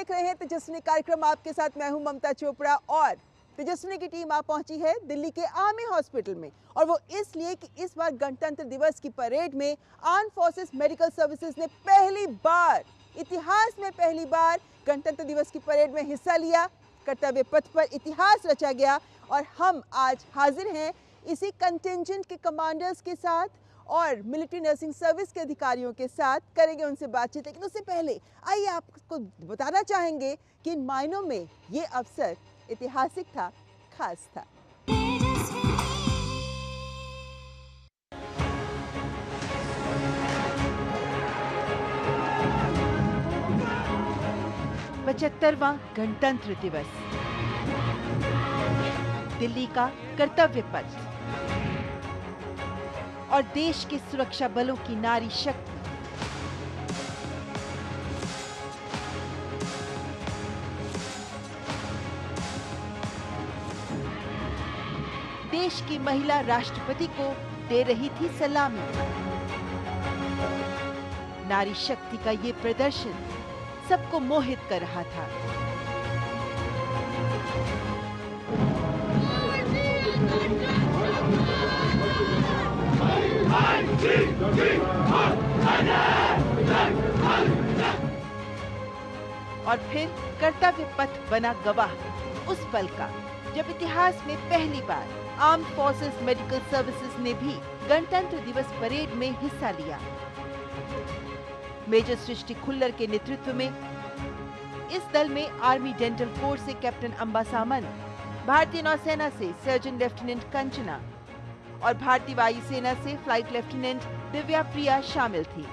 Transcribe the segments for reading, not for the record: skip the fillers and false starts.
देख रहे हैं तेजस्विनी कार्यक्रम। आपके साथ मैं हूं ममता चोपड़ा और तेजस्विनी की टीम आप पहुंची है दिल्ली के आर्मी हॉस्पिटल में, और वो इसलिए कि इस बार गणतंत्र दिवस की परेड में आर्म फोर्सेस मेडिकल सर्विसेज ने पहली बार, इतिहास में पहली बार गणतंत्र दिवस की परेड में हिस्सा लिया। कर्तव्य पथ पर इतिहास रचा गया और हम आज हाजिर हैं इसी कंटिंजेंट के कमांडर्स के साथ और मिलिट्री नर्सिंग सर्विस के अधिकारियों के साथ करेंगे उनसे बातचीत। लेकिन उससे पहले आइए आपको बताना चाहेंगे कि इन मायनों में ये अवसर ऐतिहासिक था, खास था। पचहत्तरवां गणतंत्र दिवस, दिल्ली का कर्तव्य पथ और देश के सुरक्षा बलों की नारी शक्ति। देश की महिला राष्ट्रपति को दे रही थी सलामी। नारी शक्ति का ये प्रदर्शन सबको मोहित कर रहा था। और फिर कर्तव्य पथ बना गवाह उस पल का जब इतिहास में पहली बार आर्म्ड फोर्सेस मेडिकल सर्विसेज ने भी गणतंत्र दिवस परेड में हिस्सा लिया। मेजर सृष्टि खुल्लर के नेतृत्व में इस दल में आर्मी डेंटल फोर्स से कैप्टन अंबा सामंत, भारतीय नौसेना से सर्जन लेफ्टिनेंट कंचना और भारतीय वायुसेना से फ्लाइट लेफ्टिनेंट दिव्या प्रिया शामिल थी।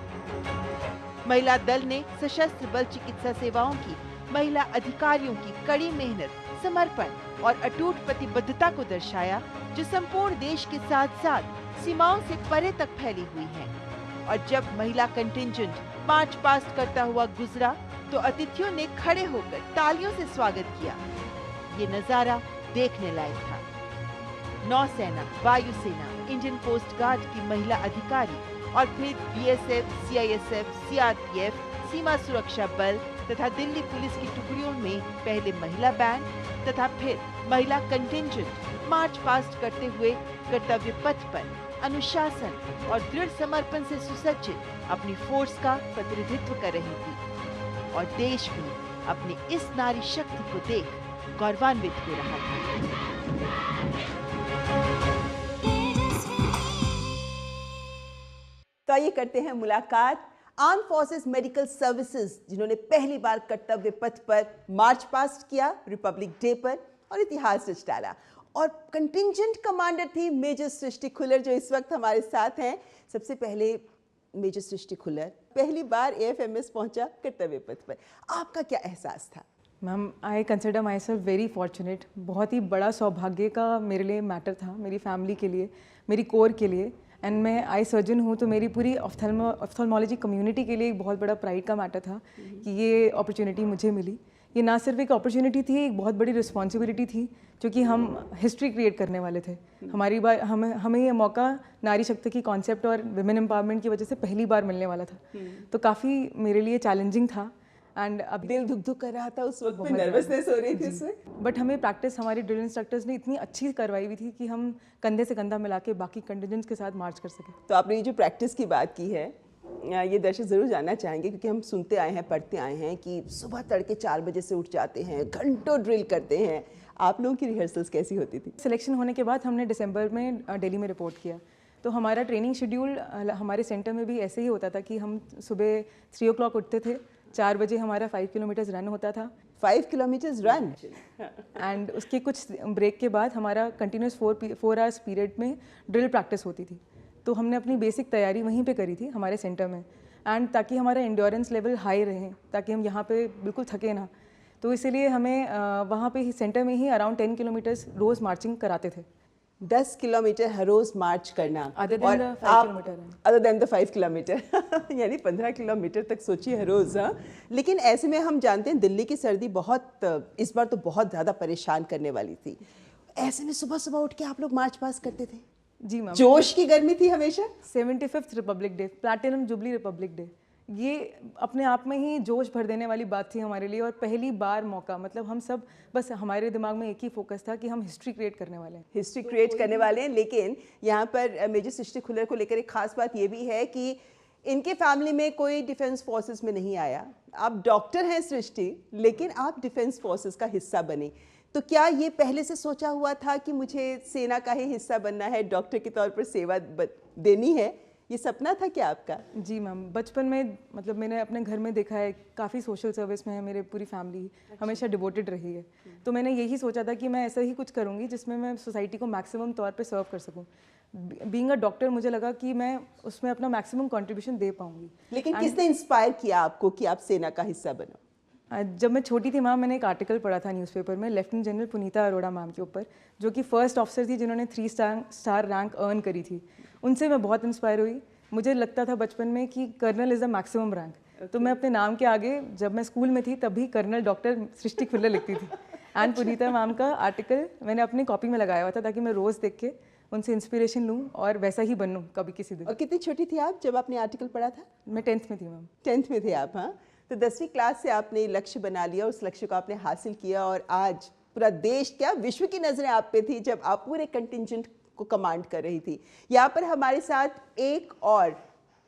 महिला दल ने सशस्त्र बल चिकित्सा सेवाओं की महिला अधिकारियों की कड़ी मेहनत, समर्पण और अटूट प्रतिबद्धता को दर्शाया, जो संपूर्ण देश के साथ साथ सीमाओं से परे तक फैली हुई है। और जब महिला कंटिंजेंट मार्च पास्ट करता हुआ गुजरा तो अतिथियों ने खड़े होकर तालियों से स्वागत किया। ये नजारा देखने लायक था। नौसेना, वायुसेना, इंडियन कोस्ट गार्ड की महिला अधिकारी और फिर बीएसएफ, सीआईएसएफ, सीआरपीएफ, सीमा सुरक्षा बल तथा दिल्ली पुलिस की टुकड़ियों में पहले महिला बैंड तथा फिर महिला कंटिंजेंट मार्च पास्ट करते हुए कर्तव्य पथ पर अनुशासन और दृढ़ समर्पण से सुसज्जित अपनी फोर्स का प्रतिनिधित्व कर रही थी। और देश भी अपनी इस नारी शक्ति को देख गौरवान्वित हो रहा था। तो आइए करते हैं मुलाकात आर्म फोर्सेस मेडिकल सर्विसेज, जिन्होंने पहली बार कर्तव्य पथ पर मार्च पास्ट किया रिपब्लिक डे पर और इतिहास रच डाला। और कंटिंजेंट कमांडर थी मेजर सृष्टि खुल्लर, जो इस वक्त हमारे साथ हैं। सबसे पहले मेजर सृष्टि खुल्लर, पहली बार एएफएमएस पहुंचा कर्तव्य पथ पर, आपका क्या एहसास था? Ma'am, I consider my self very fortunate. बहुत ही बड़ा सौभाग्य का मेरे लिए मैटर था, मेरी फैमिली के लिए, मेरी कोर के लिए। एंड मैं आई सर्जन हूँ, तो मेरी पूरी ऑफ्थल्मोलॉजी कम्युनिटी के लिए एक बहुत बड़ा प्राइड का मैटर था कि ये अपॉर्चुनिटी मुझे मिली। ये ना सिर्फ एक अपॉर्चुनिटी थी, एक बहुत बड़ी रिस्पॉन्सिबिलिटी थी, क्योंकि हम हिस्ट्री क्रिएट करने वाले थे। हमारी बार हमें ये मौका नारी शक्ति की कॉन्सेप्ट और विमेन एम्पावरमेंट की वजह से पहली बार मिलने वाला था। तो काफ़ी मेरे लिए चैलेंजिंग था। एंड अब दिल धुक धुक कर रहा था उस वक्त, नर्वसनेस हो रही थी उसमें। बट हमें प्रैक्टिस हमारी ड्रिल इंस्ट्रक्टर्स ने इतनी अच्छी करवाई हुई थी कि हम कंधे से कंधा मिला के बाकी कंटिजेंट्स के साथ मार्च कर सके। तो आपने ये जो प्रैक्टिस की बात की है, ये दर्शक ज़रूर जानना चाहेंगे, क्योंकि हम सुनते आए हैं, पढ़ते आए हैं कि सुबह तड़के 4 बजे से उठ जाते हैं, घंटों ड्रिल करते हैं। आप लोगों की रिहर्सल्स कैसी होती थी? सिलेक्शन होने के बाद हमने दिसंबर में दिल्ली में रिपोर्ट किया, तो हमारा ट्रेनिंग शेड्यूल हमारे सेंटर में भी ऐसे ही होता था कि हम सुबह 3 o'clock उठते थे, 4 बजे हमारा 5 किलोमीटर्स रन होता था। 5 किलोमीटर्स रन एंड उसके कुछ ब्रेक के बाद हमारा कंटिन्यूस 4 आवर्स पीरियड में ड्रिल प्रैक्टिस होती थी। तो हमने अपनी बेसिक तैयारी वहीं पे करी थी हमारे सेंटर में, एंड ताकि हमारा एंड्योरेंस लेवल हाई रहे, ताकि हम यहाँ पे बिल्कुल थके ना। तो इसीलिए हमें वहाँ पे ही सेंटर में ही अराउंड 10 किलोमीटर्स रोज़ मार्चिंग कराते थे। 10 किलोमीटर हर रोज मार्च करना, अदर देन द 5 किलोमीटर यानी 15 किलोमीटर तक सोचिए हर रोज। हाँ, लेकिन ऐसे में हम जानते हैं दिल्ली की सर्दी बहुत इस बार तो बहुत ज़्यादा परेशान करने वाली थी। ऐसे में सुबह सुबह उठ के आप लोग मार्च पास करते थे? जी मैम, जोश की गर्मी थी हमेशा। 75th Republic day, platinum jubilee Republic day, ये अपने आप में ही जोश भर देने वाली बात थी हमारे लिए, और पहली बार मौका, मतलब हम सब बस हमारे दिमाग में एक ही फोकस था कि हम हिस्ट्री क्रिएट करने वाले हैं। हिस्ट्री क्रिएट करने वाले हैं। लेकिन यहाँ पर मेजर सृष्टि खुल्लर को लेकर एक खास बात ये भी है कि इनके फैमिली में कोई डिफेंस फोर्सेस में नहीं आया। आप डॉक्टर हैं सृष्टि, लेकिन आप डिफेंस फोर्सेस का हिस्सा बनी। तो क्या ये पहले से सोचा हुआ था कि मुझे सेना का ही हिस्सा बनना है, डॉक्टर के तौर पर सेवा देनी है? ये सपना था क्या आपका? जी मैम, बचपन में मतलब मैंने अपने घर में देखा है, काफ़ी सोशल सर्विस में है मेरे पूरी फैमिली, हमेशा डिवोटेड रही है। तो मैंने यही सोचा था कि मैं ऐसा ही कुछ करूँगी जिसमें मैं सोसाइटी को मैक्सिमम तौर पे सर्व कर सकूँ। बीइंग अ डॉक्टर मुझे लगा कि मैं उसमें अपना मैक्सिमम कंट्रीब्यूशन दे पाऊँगी। लेकिन किसने इंस्पायर किया आपको कि आप सेना का हिस्सा बनो? जब मैं छोटी थी मैम, मैंने एक आर्टिकल पढ़ा था न्यूज़पेपर में लेफ्टिनेंट जनरल पुनीता अरोड़ा मैम के ऊपर, जो कि फर्स्ट ऑफिसर थी जिन्होंने 3 स्टार रैंक अर्न करी थी। उनसे मैं बहुत इंस्पायर हुई। मुझे लगता था बचपन में कि colonel is the maximum rank. तो मैं अपने नाम के आगे, जब मैं स्कूल में थी तभी कर्नल डॉक्टर सृष्टि खुल्लर लिखती थी। एंड पुनीता मैम का आर्टिकल मैंने अपनी कॉपी में लगाया हुआ था ताकि मैं रोज़ देख के उनसे इंस्पिरेशन लूँ और वैसा ही बनूँ कभी किसी दिन। और कितनी छोटी थी आप जब आपने आर्टिकल पढ़ा था? मैं 10th में थी मैम। 10th में थे आप? हाँ, तो 10वीं क्लास से आपने लक्ष्य बना लिया, उस लक्ष्य को आपने हासिल किया और आज पूरा देश, क्या विश्व की नज़रें आप पे थी जब आप पूरे कंटिंजेंट को कमांड कर रही थी। यहाँ पर हमारे साथ एक और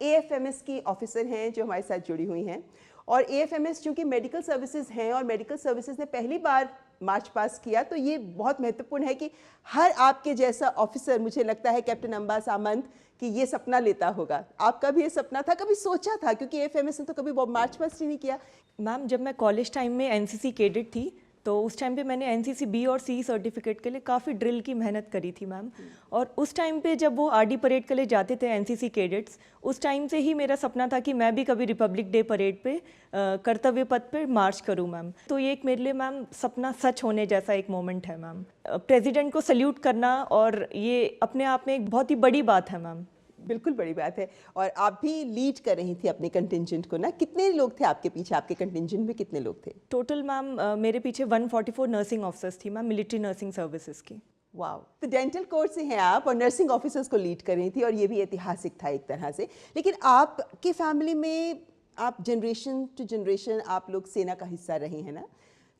AFMS की ऑफिसर हैं जो हमारे साथ जुड़ी हुई हैं। और AFMS चूँकि मेडिकल सर्विसेज हैं और मेडिकल सर्विसेज ने पहली बार मार्च पास किया, तो ये बहुत महत्वपूर्ण है कि हर आपके जैसा ऑफिसर, मुझे लगता है कैप्टन अंबा सामंत, कि ये सपना लेता होगा। आपका भी ये सपना था, कभी सोचा था? क्योंकि AFMS ने तो कभी मार्च पास ही नहीं किया। मैम, जब मैं कॉलेज टाइम में NCC कैडेट थी तो उस टाइम पे मैंने NCC B और C सर्टिफिकेट के लिए काफ़ी ड्रिल की मेहनत करी थी मैम। और उस टाइम पे जब वो RD परेड के लिए जाते थे NCC कैडेट्स, उस टाइम से ही मेरा सपना था कि मैं भी कभी रिपब्लिक डे परेड पे कर्तव्य पथ पे मार्च करूं मैम। तो ये एक मेरे लिए मैम सपना सच होने जैसा एक मोमेंट है मैम। प्रेसिडेंट को सल्यूट करना और ये अपने आप में एक बहुत ही बड़ी बात है मैम। बिल्कुल बड़ी बात है। और आप भी लीड कर रही थी अपने कंटिंजेंट को ना? कितने लोग थे आपके पीछे? आपके कंटिंजेंट में कितने लोग थे? टोटल मैम मेरे पीछे 144 नर्सिंग ऑफिसर्स थी मैम, मिलिट्री नर्सिंग सर्विसेज की। वाह! तो डेंटल कोर्स से हैं आप और नर्सिंग ऑफिसर्स को लीड कर रही थी, और ये भी ऐतिहासिक था एक तरह से। लेकिन आपकी फैमिली में आप जनरेशन टू जनरेशन आप लोग सेना का हिस्सा रही हैं ना?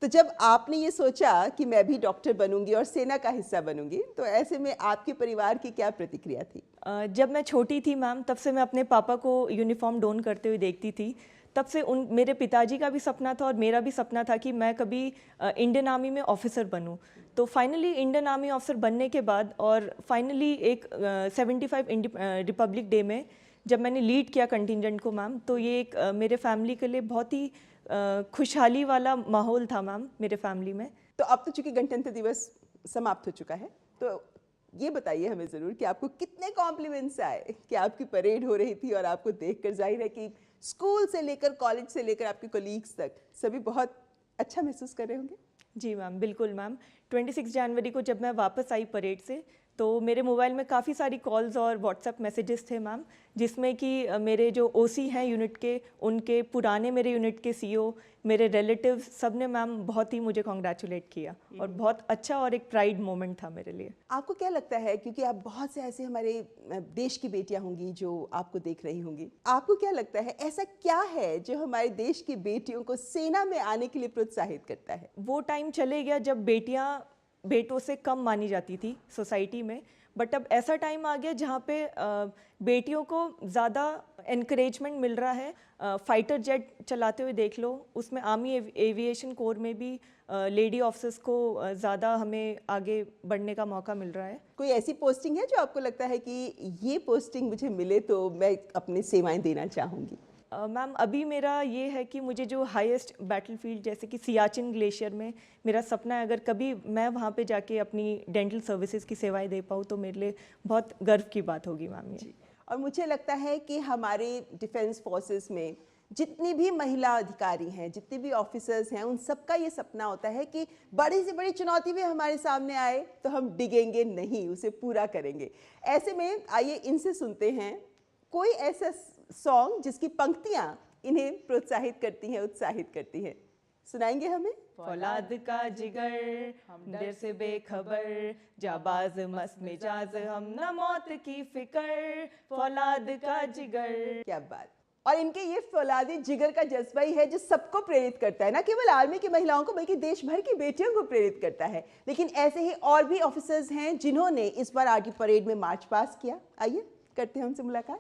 तो जब आपने ये सोचा कि मैं भी डॉक्टर बनूंगी और सेना का हिस्सा बनूंगी, तो ऐसे में आपके परिवार की क्या प्रतिक्रिया थी? जब मैं छोटी थी मैम, तब से मैं अपने पापा को यूनिफॉर्म डोन करते हुए देखती थी। तब से मेरे पिताजी का भी सपना था और मेरा भी सपना था कि मैं कभी इंडियन आर्मी में ऑफिसर बनूं। तो फाइनली इंडियन आर्मी ऑफिसर बनने के बाद और फाइनली एक 75 रिपब्लिक डे में जब मैंने लीड किया कंटिंजेंट को मैम, तो ये एक मेरे फैमिली के लिए बहुत ही खुशहाली वाला माहौल था मैम मेरे फैमिली में। तो अब तो चूंकि गणतंत्र दिवस समाप्त हो चुका है, तो ये बताइए हमें ज़रूर कि आपको कितने कॉम्प्लीमेंट्स आए कि आपकी परेड हो रही थी और आपको देखकर जाहिर है कि स्कूल से लेकर कॉलेज से लेकर आपके कोलीग्स तक सभी बहुत अच्छा महसूस कर रहे होंगे। जी मैम, बिल्कुल मैम। 26 जनवरी को जब मैं वापस आई परेड से, तो मेरे मोबाइल में काफ़ी सारी कॉल्स और व्हाट्सएप मैसेजेस थे मैम, जिसमें कि मेरे जो OC हैं यूनिट के, उनके पुराने मेरे यूनिट के CO, मेरे रिलेटिव्स, सब ने मैम बहुत ही मुझे कॉन्ग्रेचुलेट किया और बहुत अच्छा और एक प्राइड मोमेंट था मेरे लिए। आपको क्या लगता है, क्योंकि आप बहुत से ऐसे हमारे देश की बेटियां होंगी जो आपको देख रही होंगी, आपको क्या लगता है ऐसा क्या है जो हमारे देश की बेटियों को सेना में आने के लिए प्रोत्साहित करता है? वो टाइम चले गया जब बेटियां बेटों से कम मानी जाती थी सोसाइटी में, बट अब ऐसा टाइम आ गया जहाँ पे बेटियों को ज़्यादा एनकरेजमेंट मिल रहा है। फाइटर जेट चलाते हुए देख लो, उसमें आर्मी एविएशन कोर में भी लेडी ऑफिसर्स को ज़्यादा हमें आगे बढ़ने का मौका मिल रहा है। कोई ऐसी पोस्टिंग है जो आपको लगता है कि ये पोस्टिंग मुझे मिले तो मैं अपनी सेवाएं देना चाहूँगी? मैम, अभी मेरा ये है कि मुझे जो हाईएस्ट बैटलफील्ड जैसे कि सियाचिन ग्लेशियर में मेरा सपना है, अगर कभी मैं वहाँ पे जाके अपनी डेंटल सर्विसेज की सेवाएं दे पाऊँ तो मेरे लिए बहुत गर्व की बात होगी मैम ये। और मुझे लगता है कि हमारे डिफेंस फोर्सेस में जितनी भी महिला अधिकारी हैं, जितने भी ऑफिसर्स हैं, उन सबका ये सपना होता है कि बड़ी से बड़ी चुनौती भी हमारे सामने आए तो हम डिगेंगे नहीं, उसे पूरा करेंगे। ऐसे में आइए इनसे सुनते हैं कोई ऐसा सॉन्ग जिसकी पंक्तियां इन्हें प्रोत्साहित करती हैं, उत्साहित करती हैं। सुनाएंगे हमें? फौलाद का जिगर हम डर से बेखबर, जाबाज मस्त मिजाज हम न मौत की फिकर, फौलाद का जिगर। क्या बात! और इनके ये फौलादी जिगर का जज्बा ही है जो सबको प्रेरित करता है, ना केवल आर्मी की महिलाओं को बल्कि देश भर की बेटियों को प्रेरित करता है। लेकिन ऐसे ही और भी ऑफिसर्स हैं जिन्होंने इस बार आर्मी परेड में मार्च पास किया। आइए करते हैं उनसे मुलाकात।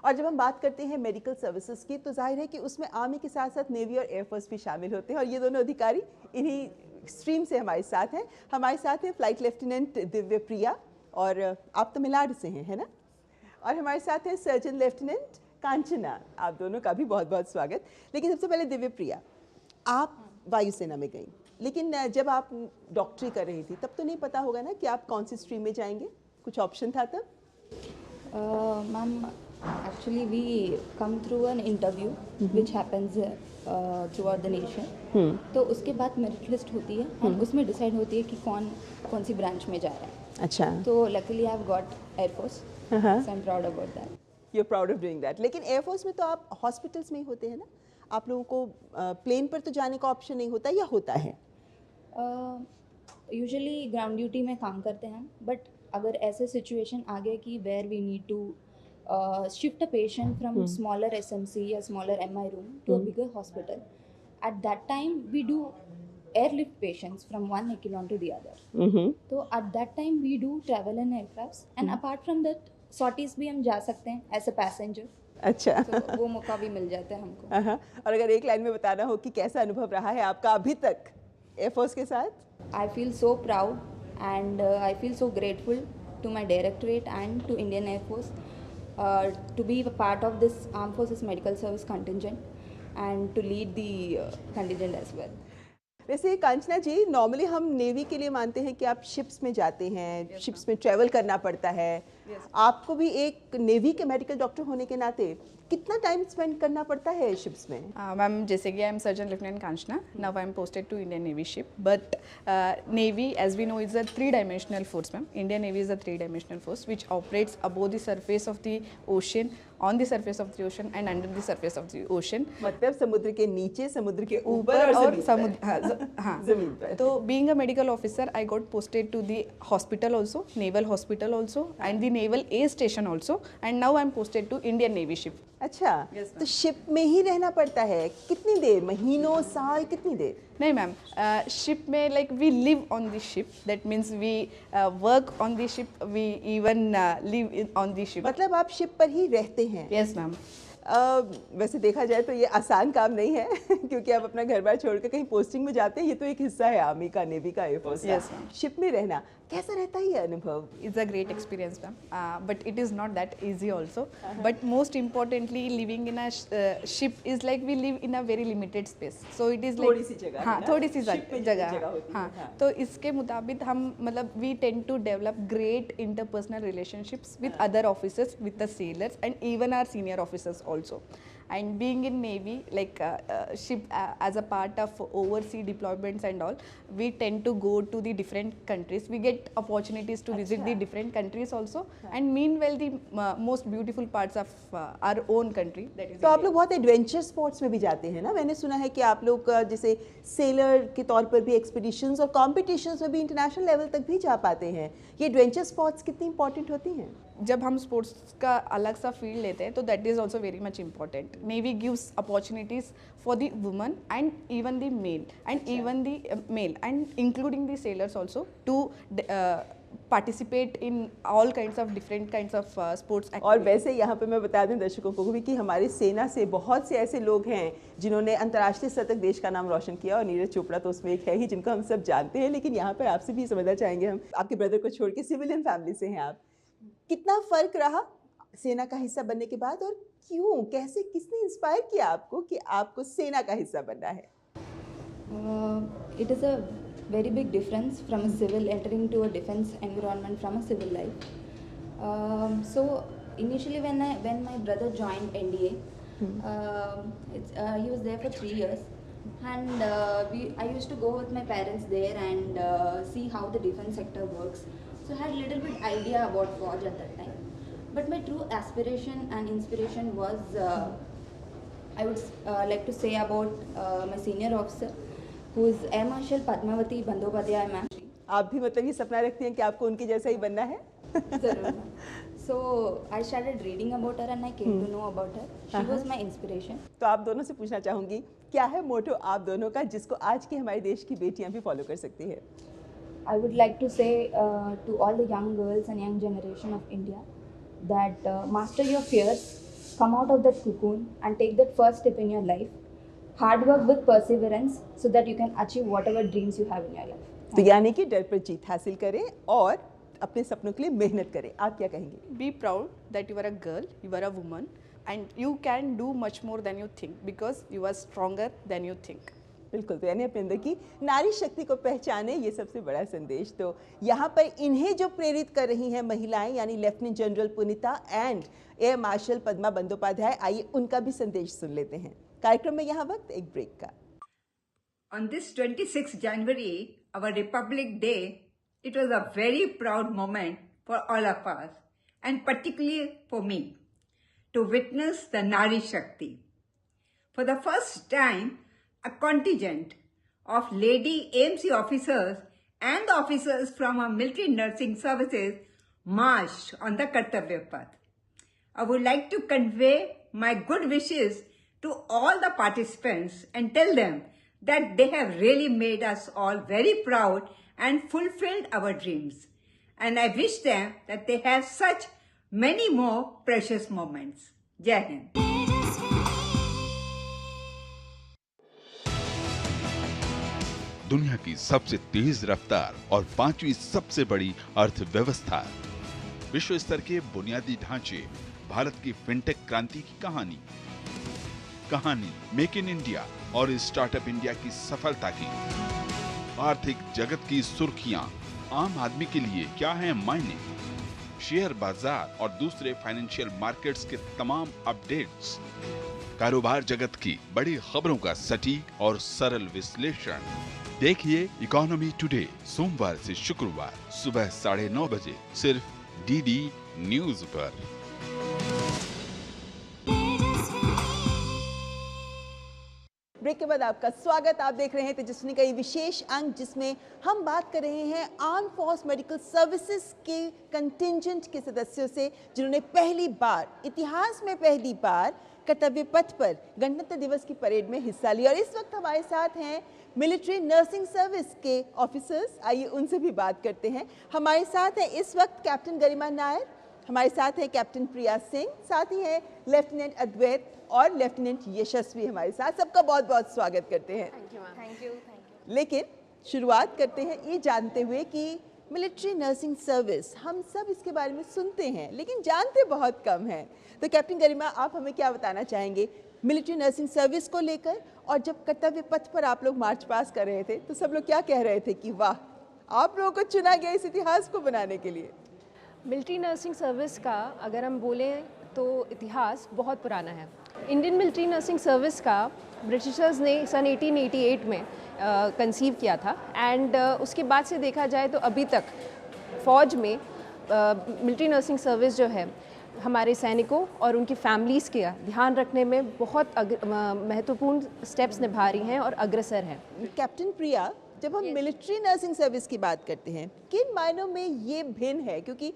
और जब हम बात करते हैं मेडिकल सर्विसेज की तो जाहिर है कि उसमें आर्मी के साथ साथ नेवी और एयरफोर्स भी शामिल होते हैं और ये दोनों अधिकारी इन्हीं स्ट्रीम से हमारे साथ हैं। हमारे साथ हैं फ्लाइट लेफ्टिनेंट दिव्य प्रिया और आप तमिलनाडु से हैं, है ना? और हमारे साथ हैं सर्जन लेफ्टिनेंट कांचना। आप दोनों का भी बहुत बहुत स्वागत। लेकिन सबसे पहले दिव्य प्रिया, आप वायुसेना में गई, लेकिन जब आप डॉक्टरी कर रही थी तब तो नहीं पता होगा ना कि आप कौन सी स्ट्रीम में जाएंगे? कुछ ऑप्शन था तब? Ma'am, actually we come through an interview which happens throughout the nation. तो उसके बाद मेरिट लिस्ट होती है और उसमें डिसाइड होती है कि कौन सी ब्रांच में जा रहा है. अच्छा, तो luckily I have got Air Force, so I'm proud about that. You're proud of doing that. लेकिन एयरफोर्स में तो आप हॉस्पिटल्स में ही होते हैं ना? आप लोगों को प्लेन पर तो जाने का ऑप्शन नहीं होता या होता है? यूजुअली ग्राउंड ड्यूटी में काम करते हैं, बट अगर ऐसे सिचुएशन आ गए कि where we need to shift a patient from smaller SMC या smaller MI room to a bigger hospital, at that time we do airlift patients from one echelon to the other. So at that time we do travel in aircrafts and apart from that sorties भी हम जा सकते हैं as a passenger. अच्छा, तो वो मौका भी मिल जाता है हमको. और अगर एक लाइन में बताना हो कि कैसा अनुभव रहा है आपका अभी तक एयरफोर्स के साथ? I feel so proud and I feel so grateful to my directorate and to Indian Air Force to be a part of this Armed Forces Medical Service contingent and to lead the contingent as well. वैसे कांचना जी, normally हम navy के लिए मानते हैं कि आप ships में जाते हैं, शिप्स में ट्रैवल करना पड़ता है। आपको भी एक नेवी के मेडिकल डॉक्टर होने के नाते कितना टाइम स्पेंड करना पड़ता है शिप्स में? मैम, जैसे कि I am surgeon lieutenant Kanchana, now I am posted to Indian navy ship, but navy as we know is a 3-dimensional force ma'am. Indian navy is a 3-dimensional force which operates above the surface of the ocean, on the surface of the ocean and under the surface of the ocean. मतलब समुद्र के नीचे, समुद्र के ऊपर और समुद्र, हाँ, जमीन पर. तो being a medical officer I got posted to the hospital also, naval hospital also and the naval air station also, and now I am posted to Indian navy ship. अच्छा, तो शिप में ही रहना पड़ता है कितनी देर? महीनों, साल, कितनी देर? नहीं मैम, शिप में like we live on the ship, that means we work on the ship, we even live on the ship. मतलब आप शिप पर ही रहते हैं? Yes ma'am. वैसे देखा जाए तो ये आसान काम नहीं है क्योंकि आप अपना घर बार छोड़कर कहीं पोस्टिंग में जाते हैं, ये तो एक हिस्सा है आर्मी का, नेवी का, एयरफोर्स का. Yes, ma'am. शिप में रहना कैसा रहता है ये अनुभव? It's a great experience, ma'am. But it is not that easy also. But most importantly, living in a ship is like we live in a very limited space. So it is like थोड़ी सी जगह, हाँ, है ना? थोड़ी सी Ship में जगह जगह होती है, हाँ. हाँ. तो इसके मुताबिक हम मतलब we tend to develop great interpersonal relationships with other officers, with the sailors and even our senior officers also. And being in Navy, like ship as a part of overseas deployments and all, we tend to go to the different countries. We get opportunities to visit the different countries also. And meanwhile, the most beautiful parts of our own country. That is तो आप लोग बहुत adventure sports में भी जाते हैं ना? मैंने सुना है कि आप लोग जैसे सेलर के तौर पर भी एक्सपीडिशंस और कॉम्पिटिशन्स में भी इंटरनेशनल लेवल तक भी जा पाते हैं। ये एडवेंचर स्पोर्ट्स कितनी इंपॉर्टेंट होती हैं? जब हम स्पोर्ट्स का अलग सा फील्ड लेते हैं तो that is also very much important. Navy gives opportunities for the woman and even the male and even the male and including the sailors also to participate in all kinds of different kinds of sports. और वैसे यहाँ पे मैं बता दूं दर्शकों को भी कि हमारी सेना से बहुत से ऐसे लोग हैं जिन्होंने अंतर्राष्ट्रीय स्तर तक देश का नाम रोशन किया और नीरज चोपड़ा तो उसमें एक है ही जिनको हम सब जानते हैं. लेकिन यहाँ पर आपसे भी समझना चाहेंगे हम, आपके ब्रदर को छोड़ के सिविलियन फैमिली से हैं आप, कितना फ़र्क रहा सेना का हिस्सा बनने के बाद और क्यों, कैसे, किसने इंस्पायर किया आपको कि आपको सेना का हिस्सा बनना है? It is a very big difference from a civil entering to a defense environment from a civil life. So initially when my brother joined NDA, he was there for 3 years, and I used to go with my parents there and see how the defense sector works. So I had a little bit idea about Forge at that time. But my true aspiration and inspiration was, I would like to say about my senior officer, who is Air Marshal Padmavati Bandyopadhyay ma'am. आप भी मतलब ये सपना रखती हैं कि आपको उनके जैसा ही बनना है? जरूर. So I started reading about her and I came to know about her. She was my inspiration. तो आप दोनों से पूछना चाहूंगी, क्या है मोटो आप दोनों का जिसको आज की हमारे देश की बेटियां भी फॉलो कर सकती है? I would like to say to all the young girls and young generation of India that master your fears, come out of that cocoon and take that first step in your life. Hard work with perseverance so that you can achieve whatever dreams you have in your life. तो यानी कि डर पर जीत हासिल करें और अपने सपनों के लिए मेहनत करें। आप क्या कहेंगे? Be proud that you are a girl, you are a woman, and you can do much more than you think because you are stronger than you think. बिल्कुल, तो यानी अपने अंदर की नारी शक्ति को पहचाने, ये सबसे बड़ा संदेश। तो यहाँ पर इन्हें जो प्रेरित कर रही हैं महिलाएं, यानी lieutenant general Punita and air marshal Padma Bandopadhyay, आइए उनका भी संदेश सुन लेते हैं। कार्यक्रम में यहाँ वक्त एक ब्रेक का। On this 26th January, our Republic Day, it was a very proud moment for all of us, and particularly for me, to witness the Nari Shakti. For the first time, a contingent of lady AMC officers and the officers from our military nursing services marched on the Kartavya Path. I would like to convey my good wishes to all the participants and tell them that they have really made us all very proud and fulfilled our dreams. And I wish them that they have such many more precious moments. Jai Hind. दुनिया की सबसे तेज रफ्तार और 5वीं सबसे बड़ी अर्थव्यवस्था, विश्व स्तर के बुनियादी ढांचे, भारत की फिनटेक क्रांति की कहानी मेक इन इंडिया और स्टार्टअप इंडिया की सफलता की, आर्थिक जगत की सुर्खियां, आम आदमी के लिए क्या है मायने, शेयर बाजार और दूसरे फाइनेंशियल मार्केट्स के तमाम अपडेट्स, कारोबार जगत की बड़ी खबरों का सटीक और सरल विश्लेषण। देखिए इकोनॉमी टुडे सोमवार से शुक्रवार सुबह 9:30 बजे सिर्फ डीडी न्यूज पर। ब्रेक के बाद आपका स्वागत। आप देख रहे हैं तेजस्विनी का ये विशेष अंक जिसमें हम बात कर रहे हैं आर्म फोर्स मेडिकल सर्विसेज के कंटिंजेंट के सदस्यों से, जिन्होंने पहली बार, इतिहास में पहली बार कर्तव्य पथ पर गणतंत्र दिवस की परेड में हिस्सा लिया। और इस वक्त हमारे साथ हैं मिलिट्री नर्सिंग सर्विस के ऑफिसर्स, आइए उनसे भी बात करते हैं। हमारे साथ हैं इस वक्त कैप्टन गरिमा नायर, हमारे साथ हैं कैप्टन प्रिया सिंह, साथ ही हैं लेफ्टिनेंट अद्वैत और लेफ्टिनेंट यशस्वी हमारे साथ। सबका बहुत बहुत स्वागत करते हैं। Thank you. लेकिन शुरुआत करते हैं ये जानते हुए कि मिलिट्री नर्सिंग सर्विस, हम सब इसके बारे में सुनते हैं लेकिन जानते बहुत कम हैं। तो कैप्टन गरिमा, आप हमें क्या बताना चाहेंगे मिलिट्री नर्सिंग सर्विस को लेकर? और जब कर्तव्य पथ पर आप लोग मार्च पास कर रहे थे तो सब लोग क्या कह रहे थे कि वाह, आप लोगों को चुना गया इस इतिहास को बनाने के लिए? मिलिट्री नर्सिंग सर्विस का अगर हम बोलें तो इतिहास बहुत पुराना है। इंडियन मिलिट्री नर्सिंग सर्विस का ब्रिटिशर्स ने सन 1888 में कंसीव किया था एंड उसके बाद से देखा जाए तो अभी तक फ़ौज में मिलिट्री नर्सिंग सर्विस जो है हमारे सैनिकों और उनकी फैमिलीज़ के ध्यान रखने में बहुत महत्वपूर्ण स्टेप्स निभा रही हैं और अग्रसर हैं। कैप्टन प्रिया, जब हम मिलिट्री नर्सिंग सर्विस की बात करते हैं, किन मायनों में ये भिन्न है? क्योंकि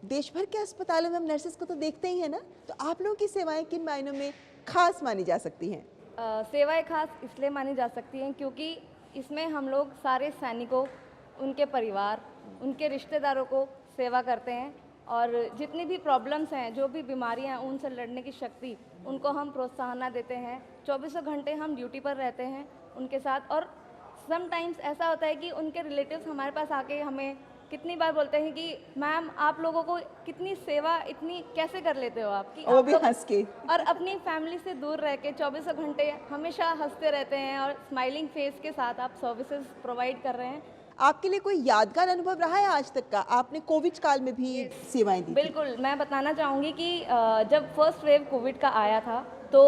देश भर के अस्पतालों में हम नर्सेस को तो देखते ही हैं ना, तो आप लोगों की सेवाएं किन मायनों में खास मानी जा सकती हैं? सेवाएं खास इसलिए मानी जा सकती हैं क्योंकि इसमें हम लोग सारे सैनिकों, उनके परिवार, उनके रिश्तेदारों को सेवा करते हैं और जितनी भी प्रॉब्लम्स हैं, जो भी बीमारियां हैं, उनसे लड़ने की शक्ति उनको हम प्रोत्साहन देते हैं। 24 घंटे हम ड्यूटी पर रहते हैं उनके साथ। और समटाइम्स ऐसा होता है कि उनके रिलेटिव्स हमारे पास आके हमें कितनी बार बोलते हैं कि मैम आप लोगों को कितनी सेवा इतनी कैसे कर लेते हो आप, कि वो भी हंस के, और अपनी फैमिली से दूर रह के 24 घंटे हमेशा हंसते रहते हैं और स्माइलिंग फेस के साथ आप सर्विसेज प्रोवाइड कर रहे हैं। आपके लिए कोई यादगार अनुभव रहा है आज तक का? आपने कोविड काल में भी सेवाएं दी? बिल्कुल, मैं बताना चाहूँगी कि जब फर्स्ट वेव कोविड का आया था तो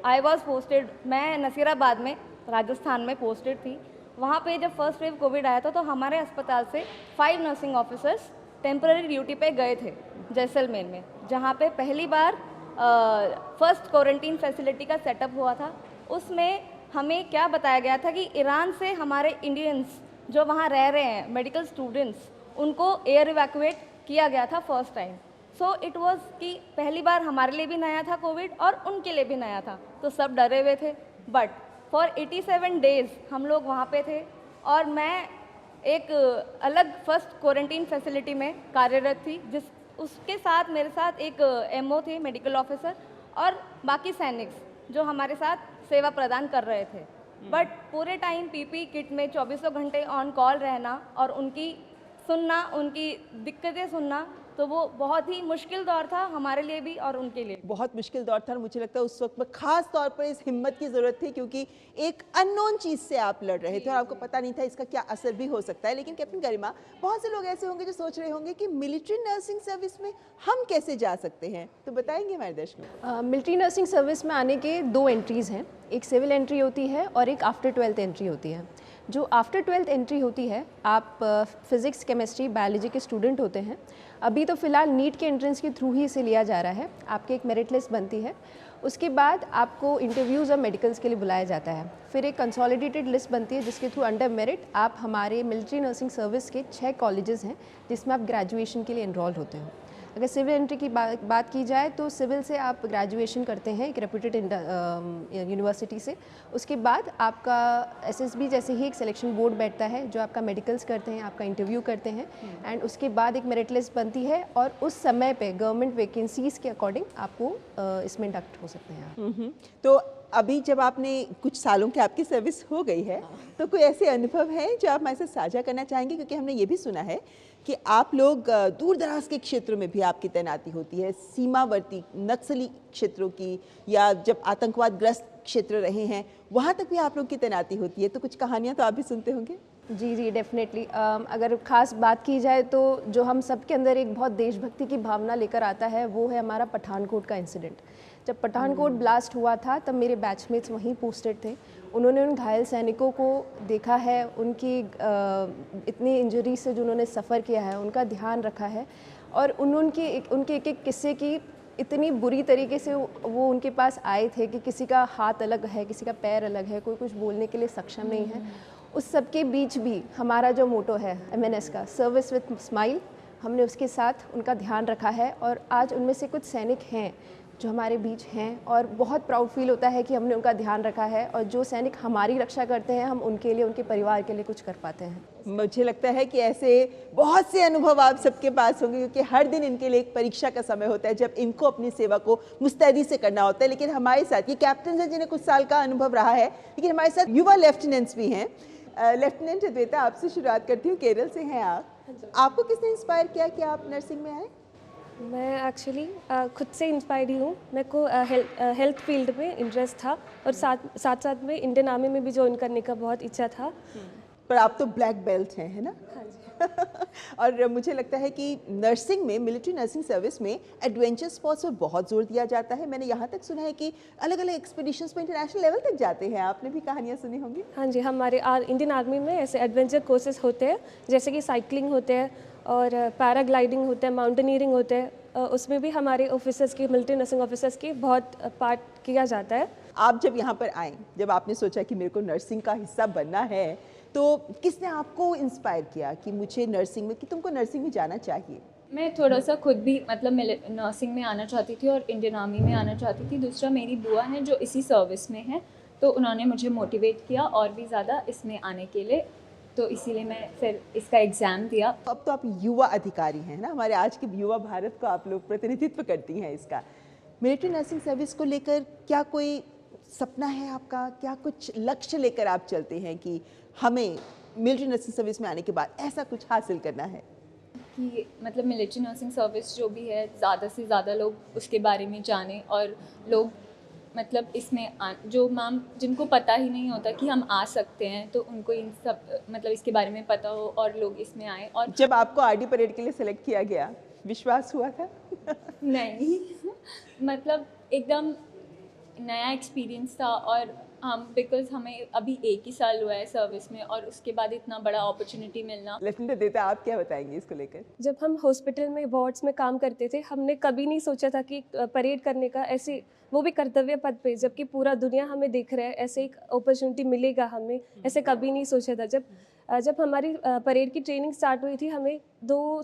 आई वॉज पोस्टेड, मैं नसीराबाद में राजस्थान में पोस्टेड थी। वहाँ पे जब फर्स्ट वेव कोविड आया था तो हमारे अस्पताल से 5 नर्सिंग ऑफिसर्स टेम्पररी ड्यूटी पे गए थे जैसलमेर में, जहाँ पे पहली बार फर्स्ट क्वारंटीन फैसिलिटी का सेटअप हुआ था। उसमें हमें क्या बताया गया था कि ईरान से हमारे इंडियंस जो वहाँ रह रहे हैं, मेडिकल स्टूडेंट्स, उनको एयर इवैक्यूएट किया गया था first time. So it was कि पहली बार हमारे लिए भी नया था कोविड और उनके लिए भी नया था, तो सब डरे हुए थे। बट फॉर 87 डेज़ हम लोग वहाँ पे थे और मैं एक अलग फर्स्ट क्वारंटीन फैसिलिटी में कार्यरत थी, उसके साथ मेरे साथ एक एमओ थे, मेडिकल ऑफिसर, और बाकी सैनिक्स जो हमारे साथ सेवा प्रदान कर रहे थे। बट पूरे टाइम पीपी किट में 24 घंटे ऑन कॉल रहना और उनकी सुनना, उनकी दिक्कतें सुनना, तो वो बहुत ही मुश्किल दौर था हमारे लिए भी और उनके लिए। बहुत मुश्किल दौर था और मुझे लगता है उस वक्त में खास तौर पर इस हिम्मत की ज़रूरत थी, क्योंकि एक अननोन चीज़ से आप लड़ रहे थे और आपको पता नहीं था इसका क्या असर भी हो सकता है। लेकिन कैप्टन गरिमा, बहुत से लोग ऐसे होंगे जो सोच रहे होंगे कि मिलिट्री नर्सिंग सर्विस में हम कैसे जा सकते हैं, तो बताएंगे हमारे दर्शकों। मिलिट्री नर्सिंग सर्विस में आने के 2 एंट्रीज़ हैं, एक सिविल एंट्री होती है और एक आफ्टर 12th एंट्री होती है। जो आफ्टर 12th एंट्री होती है, आप फिज़िक्स, केमिस्ट्री, बायोलॉजी के स्टूडेंट होते हैं। अभी तो फ़िलहाल नीट के एंट्रेंस के थ्रू ही इसे लिया जा रहा है। आपकी एक मेरिट लिस्ट बनती है, उसके बाद आपको इंटरव्यूज़ और मेडिकल्स के लिए बुलाया जाता है। फिर एक कंसोलिडेटेड लिस्ट बनती है जिसके थ्रू अंडर मेरिट आप हमारे मिलिट्री नर्सिंग सर्विस के 6 कॉलेजेस हैं जिसमें आप ग्रेजुएशन के लिए एनरोल होते हो। अगर सिविल एंट्री की बात की जाए तो सिविल से आप ग्रेजुएशन करते हैं एक रेप्यूटेड यूनिवर्सिटी से। उसके बाद आपका एसएसबी जैसे ही एक सिलेक्शन बोर्ड बैठता है जो आपका मेडिकल्स करते हैं, आपका इंटरव्यू करते हैं, एंड उसके बाद एक मेरिट लिस्ट बनती है और उस समय पे गवर्नमेंट वैकेंसीज़ के अकॉर्डिंग आपको इसमें इंडक्ट हो सकते हैं। तो अभी जब आपने कुछ सालों की आपकी सर्विस हो गई है, तो कोई ऐसे अनुभव हैं जो आप हमारे साथ साझा करना चाहेंगे? क्योंकि हमने ये भी सुना है कि आप लोग दूर दराज के क्षेत्रों में भी आपकी तैनाती होती है, सीमावर्ती नक्सली क्षेत्रों की, या जब आतंकवाद ग्रस्त क्षेत्र रहे हैं वहाँ तक भी आप लोग की तैनाती होती है, तो कुछ कहानियाँ तो आप भी सुनते होंगे। जी डेफिनेटली। अगर ख़ास बात की जाए तो जो हम सबके अंदर एक बहुत देशभक्ति की भावना लेकर आता है वो है हमारा पठानकोट का इंसिडेंट। जब पठानकोट ब्लास्ट हुआ था तब मेरे बैचमेट्स वहीं पोस्टेड थे। उन्होंने उन घायल सैनिकों को देखा है, उनकी इतनी इंजरी से जो उन्होंने सफ़र किया है उनका ध्यान रखा है, और उनके एक एक किस्से की इतनी बुरी तरीके से वो उनके पास आए थे कि किसी का हाथ अलग है, किसी का पैर अलग है, कोई कुछ बोलने के लिए सक्षम नहीं है। उस सब के बीच भी हमारा जो मोटो है MNS का, सर्विस विद स्माइल, हमने उसके साथ उनका ध्यान रखा है और आज उनमें से कुछ सैनिक हैं जो हमारे बीच हैं और बहुत प्राउड फील होता है कि हमने उनका ध्यान रखा है, और जो सैनिक हमारी रक्षा करते हैं हम उनके लिए, उनके परिवार के लिए कुछ कर पाते हैं। मुझे लगता है कि ऐसे बहुत से अनुभव आप सबके पास होंगे, क्योंकि हर दिन इनके लिए एक परीक्षा का समय होता है जब इनको अपनी सेवा को मुस्तैदी से करना होता है। लेकिन हमारे साथ ये कैप्टन हैं जिन्हें कुछ साल का अनुभव रहा है, लेकिन हमारे साथ युवा लेफ्टिनेंट्स भी हैं। लेफ्टिनेंट अद्वैता, आपसे शुरुआत करती हूँ। केरल से हैं आप, आपको किसने इंस्पायर किया कि आप नर्सिंग में आए? मैं एक्चुअली खुद से इंस्पायर्ड ही हूँ। मेरे को हेल्थ फील्ड में इंटरेस्ट था और साथ में इंडियन आर्मी में भी ज्वाइन करने का बहुत इच्छा था। पर आप तो ब्लैक बेल्ट हैं, है ना? हाँ जी। और मुझे लगता है कि नर्सिंग में, मिलिट्री नर्सिंग सर्विस में एडवेंचर स्पोर्ट्स पर बहुत जोर दिया जाता है। मैंने यहाँ तक सुना है कि अलग अलग एक्सपीडिशंस में इंटरनेशनल लेवल तक जाते हैं, आपने भी कहानियाँ सुनी होंगी। हाँ जी, हमारे इंडियन आर्मी में ऐसे एडवेंचर कोर्सेज होते हैं, जैसे कि साइकिलिंग होते हैं और पैराग्लाइडिंग होता है, माउंटेनियरिंग होते हैं। उसमें भी हमारे ऑफिसर्स की, मिलिट्री नर्सिंग ऑफिसर्स की बहुत पार्ट किया जाता है। आप जब यहाँ पर आए, जब आपने सोचा कि मेरे को नर्सिंग का हिस्सा बनना है, तो किसने आपको इंस्पायर किया कि मुझे नर्सिंग में, कि तुमको नर्सिंग में जाना चाहिए? मैं थोड़ा सा खुद भी मतलब नर्सिंग में आना चाहती थी और इंडियन आर्मी में आना चाहती थी। दूसरा मेरी बुआ हैं जो इसी सर्विस में है, तो उन्होंने मुझे मोटिवेट किया और भी ज़्यादा इसमें आने के लिए, तो इसीलिए मैं फिर इसका एग्ज़ाम दिया। अब तो आप युवा अधिकारी हैं ना, हमारे आज के युवा भारत को आप लोग प्रतिनिधित्व करती हैं इसका। मिलिट्री नर्सिंग सर्विस को लेकर क्या कोई सपना है आपका? क्या कुछ लक्ष्य लेकर आप चलते हैं कि हमें मिलिट्री नर्सिंग सर्विस में आने के बाद ऐसा कुछ हासिल करना है? कि मतलब मिलिट्री नर्सिंग सर्विस जो भी है, ज़्यादा से ज़्यादा लोग उसके बारे में जानें और लोग मतलब इसमें जो मैम जिनको पता ही नहीं होता कि हम आ सकते हैं, तो उनको इन सब मतलब इसके बारे में पता हो और लोग इसमें आए। और जब आपको आरडी परेड के लिए सेलेक्ट किया गया, विश्वास हुआ था? नहीं मतलब एकदम नया एक्सपीरियंस था, और हम बिकॉज हमें अभी 1 ही साल हुआ है सर्विस में और उसके बाद इतना बड़ा अपॉर्चुनिटी मिलना। लेफ्टिनेंट देता, आप क्या बताएंगे इसको लेकर? जब हम हॉस्पिटल में वार्ड्स में काम करते थे, हमने कभी नहीं सोचा था कि परेड करने का, ऐसे वो भी कर्तव्य पद पे, जबकि पूरा दुनिया हमें देख रहा है, ऐसे एक अपॉर्चुनिटी मिलेगा हमें, ऐसे कभी नहीं सोचा था। जब जब हमारी परेड की ट्रेनिंग स्टार्ट हुई थी, हमें 2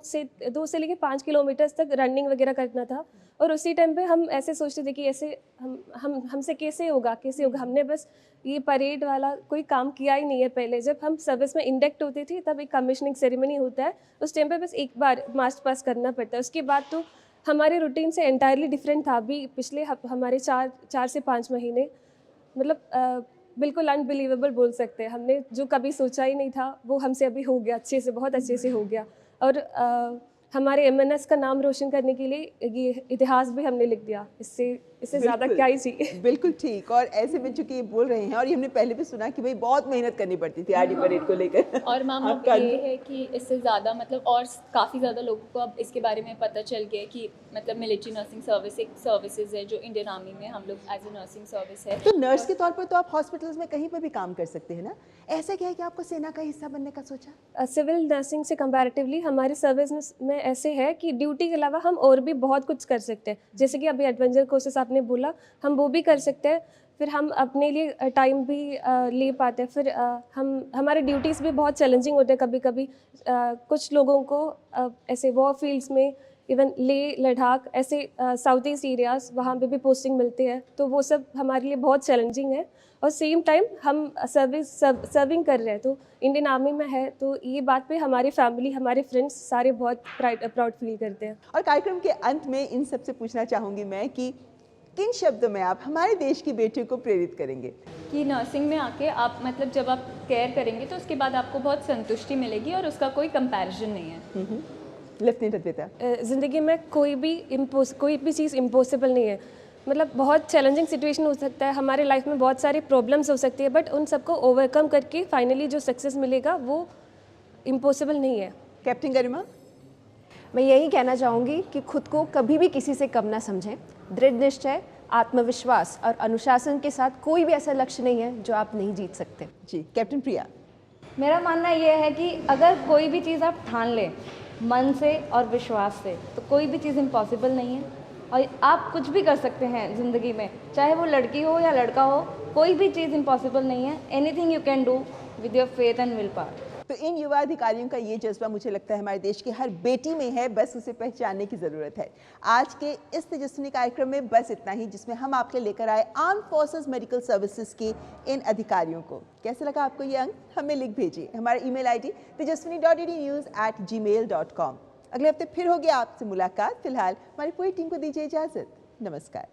से लेके 5 किलोमीटर तक रनिंग वगैरह करना था। और उसी टाइम पे हम ऐसे सोचते थे कि ऐसे हमसे कैसे होगा। हमने बस ये परेड वाला कोई काम किया ही नहीं है पहले। जब हम सर्विस में इंडक्ट होते थे तब एक कमिश्निंग सेरेमनी होता है, उस टाइम पे बस एक बार मार्च पास करना पड़ता है। उसके बाद तो हमारे रूटीन से एंटायरली डिफरेंट था। अभी पिछले हमारे 4 से 5 महीने मतलब बिल्कुल अनबिलीवेबल बोल सकते हैं। हमने जो कभी सोचा ही नहीं था वो हमसे अभी हो गया, अच्छे से, बहुत अच्छे से हो गया। और हमारे MNS का नाम रोशन करने के लिए ये इतिहास भी हमने लिख दिया। इससे ज़्यादा क्या ही चाहिए। बिल्कुल ठीक। और ऐसे में चूंकि ये बोल रहे हैं और ये हमने पहले भी सुना कि भाई बहुत मेहनत करनी पड़ती थी आरडी परेड को लेकर। और मैम अब ये है कि इससे ज़्यादा मतलब और काफ़ी ज़्यादा लोगों को अब इसके बारे में पता चल गया कि मतलब मिलिट्री नर्सिंग सर्विस एक सर्विसेज है जो इंडियन आर्मी में हम लोग एज ए नर्सिंग सर्विस है। तो नर्स के तौर पर तो आप हॉस्पिटल्स में कहीं पर भी काम कर सकते हैं ना, ऐसा क्या है कि आपको सेना का हिस्सा बनने का सोचा? सिविल नर्सिंग से कंपैरेटिवली हमारे सर्विस में ऐसे है कि ड्यूटी के अलावा हम और भी बहुत कुछ कर सकते हैं। जैसे कि अभी एडवेंचर कोर्सेस आपने बोला, हम वो भी कर सकते हैं। फिर हम अपने लिए टाइम भी ले पाते हैं। फिर हमारे ड्यूटीज़ भी बहुत चैलेंजिंग होते हैं कभी कभी। कुछ लोगों को ऐसे वॉर फील्ड्स में, इवन लेह लद्दाख ऐसे साउथ ईस्ट एरियाज़, वहाँ पे भी पोस्टिंग मिलती है। तो वो सब हमारे लिए बहुत चैलेंजिंग है। और सेम टाइम हम सर्विंग कर रहे हैं, तो इंडियन आर्मी में है, तो ये बात पे हमारी फैमिली, हमारे फ्रेंड्स सारे बहुत प्राउड फील करते हैं। और कार्यक्रम के अंत में इन सबसे पूछना चाहूँगी मैं कि किन शब्दों में आप हमारे देश की बेटियों को प्रेरित करेंगे? कि नर्सिंग में आके आप मतलब जब आप केयर करेंगे तो उसके बाद आपको बहुत संतुष्टि मिलेगी और उसका कोई कंपैरिजन नहीं है। लेफ्टिनेंट अद्विता, ज़िंदगी में कोई भी चीज़ इम्पॉसिबल नहीं है। मतलब बहुत चैलेंजिंग सिचुएशन हो सकता है, हमारे लाइफ में बहुत सारी प्रॉब्लम्स हो सकती है, बट उन सबको ओवरकम करके फाइनली जो सक्सेस मिलेगा वो इम्पॉसिबल नहीं है। कैप्टन गरिमा? मैं यही कहना चाहूँगी कि खुद को कभी भी किसी से कम ना समझें। दृढ़ निश्चय, आत्मविश्वास और अनुशासन के साथ कोई भी ऐसा लक्ष्य नहीं है जो आप नहीं जीत सकते। जी, कैप्टन प्रिया? मेरा मानना ये है कि अगर कोई भी चीज़ आप ठान लें मन से और विश्वास से, तो कोई भी चीज़ इम्पॉसिबल नहीं है। और आप कुछ भी कर सकते हैं ज़िंदगी में, चाहे वो लड़की हो या लड़का हो, कोई भी चीज़ इम्पॉसिबल नहीं है। Anything you can do with your faith and will power. तो इन युवा अधिकारियों का ये जज्बा मुझे लगता है हमारे देश की हर बेटी में है, बस उसे पहचानने की ज़रूरत है। आज के इस तेजस्विनी कार्यक्रम में बस इतना ही, जिसमें हम आपके लिए लेकर आए आर्म फोर्सेस मेडिकल सर्विसेज के इन अधिकारियों को। कैसे लगा आपको ये अंक? हमें लिख भेजिए। हमारा email ID tejaswini.ednews@gmail.com। अगले हफ्ते फिर होगी आपसे मुलाकात। फिलहाल हमारी पूरी टीम को दीजिए इजाज़त। नमस्कार।